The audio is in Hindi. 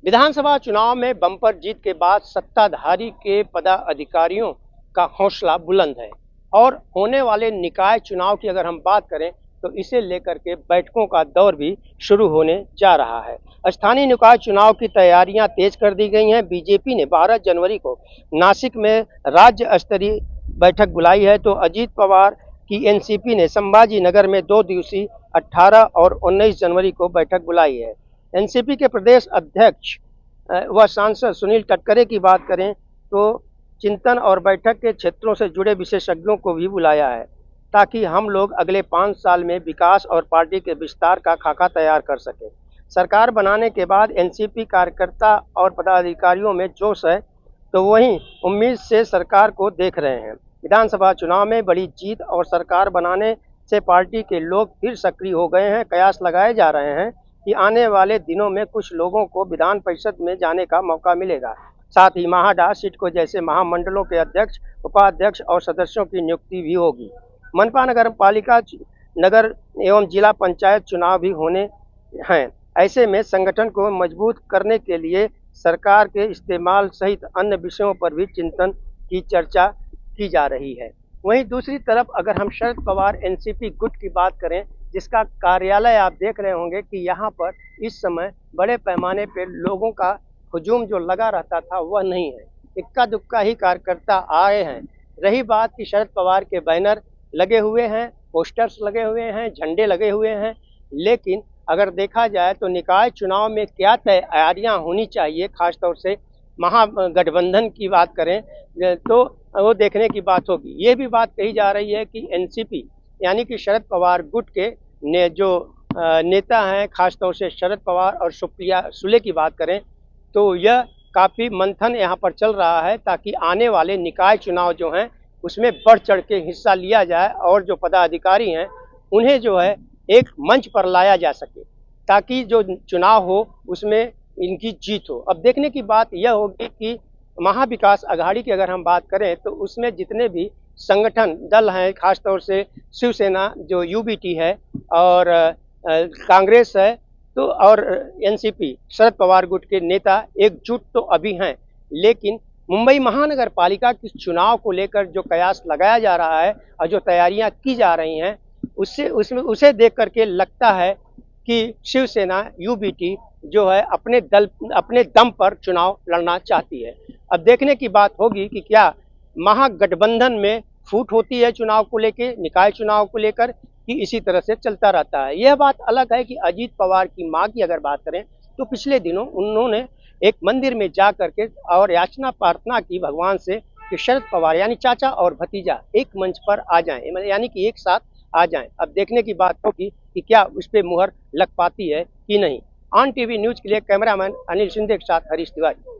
विधानसभा चुनाव में बम्पर जीत के बाद सत्ताधारी के पदाधिकारियों का हौसला बुलंद है और होने वाले निकाय चुनाव की अगर हम बात करें तो इसे लेकर के बैठकों का दौर भी शुरू होने जा रहा है। स्थानीय निकाय चुनाव की तैयारियां तेज कर दी गई हैं। बीजेपी ने 12 जनवरी को नासिक में राज्य स्तरीय बैठक बुलाई है, तो अजीत पवार की एनसीपी ने संभाजी नगर में 2 दिवसीय 18 और 19 जनवरी को बैठक बुलाई है। एनसीपी के प्रदेश अध्यक्ष व सांसद सुनील तटकरे की बात करें तो चिंतन और बैठक के क्षेत्रों से जुड़े विशेषज्ञों को भी बुलाया है, ताकि हम लोग अगले 5 साल में विकास और पार्टी के विस्तार का खाका तैयार कर सकें। सरकार बनाने के बाद एनसीपी कार्यकर्ता और पदाधिकारियों में जोश है, तो वहीं उम्मीद से सरकार को देख रहे हैं। विधानसभा चुनाव में बड़ी जीत और सरकार बनाने से पार्टी के लोग फिर सक्रिय हो गए हैं। कयास लगाए जा रहे हैं कि आने वाले दिनों में कुछ लोगों को विधान परिषद में जाने का मौका मिलेगा। साथ ही महाडा सिडको जैसे महामंडलों के अध्यक्ष, उपाध्यक्ष और सदस्यों की नियुक्ति भी होगी। मनपा नगर पालिका, नगर एवं जिला पंचायत चुनाव भी होने हैं। ऐसे में संगठन को मजबूत करने के लिए सरकार के इस्तेमाल सहित अन्य विषयों पर भी चिंतन की चर्चा की जा रही है। वहीं दूसरी तरफ अगर हम शरद पवार एनसीपी गुट की बात करें, जिसका कार्यालय आप देख रहे होंगे कि यहाँ पर इस समय बड़े पैमाने पर लोगों का हुजूम जो लगा रहता था वह नहीं है। इक्का दुक्का ही कार्यकर्ता आए हैं। रही बात कि शरद पवार के बैनर लगे हुए हैं, पोस्टर्स लगे हुए हैं, झंडे लगे हुए हैं, लेकिन अगर देखा जाए तो निकाय चुनाव में क्या तैयारियां होनी चाहिए, खासतौर से महागठबंधन की बात करें तो वो देखने की बात होगी। ये भी बात कही जा रही है कि एनसीपी यानी कि शरद पवार गुट के जो नेता हैं, खासतौर से शरद पवार और सुप्रिया सुले की बात करें तो यह काफ़ी मंथन यहाँ पर चल रहा है, ताकि आने वाले निकाय चुनाव जो हैं उसमें बढ़ चढ़ के हिस्सा लिया जाए और जो पदाधिकारी हैं उन्हें जो है एक मंच पर लाया जा सके, ताकि जो चुनाव हो उसमें इनकी जीत हो। अब देखने की बात यह होगी कि महाविकास अघाड़ी की अगर हम बात करें तो उसमें जितने भी संगठन दल हैं, खासतौर से शिवसेना जो यूबीटी है और कांग्रेस है, तो और एनसीपी शरद पवार गुट के नेता एकजुट तो अभी हैं, लेकिन मुंबई महानगर पालिका के चुनाव को लेकर जो कयास लगाया जा रहा है और जो तैयारियां की जा रही हैं उसे देख करके लगता है कि शिवसेना यूबीटी जो है अपने दम पर चुनाव लड़ना चाहती है। अब देखने की बात होगी कि क्या महागठबंधन में फूट होती है चुनाव को लेकर, निकाय चुनाव को लेकर, कि इसी तरह से चलता रहता है। यह बात अलग है कि अजीत पवार की मां की अगर बात करें तो पिछले दिनों उन्होंने एक मंदिर में जा करके और याचना प्रार्थना की भगवान से कि शरद पवार यानी चाचा और भतीजा एक मंच पर आ जाएं, यानी कि एक साथ आ जाएं। अब देखने की बात होगी कि क्या उस पर मुहर लग पाती है कि नहीं। ऑन टीवी न्यूज के लिए कैमरामैन अनिल शिंदे के साथ हरीश तिवारी।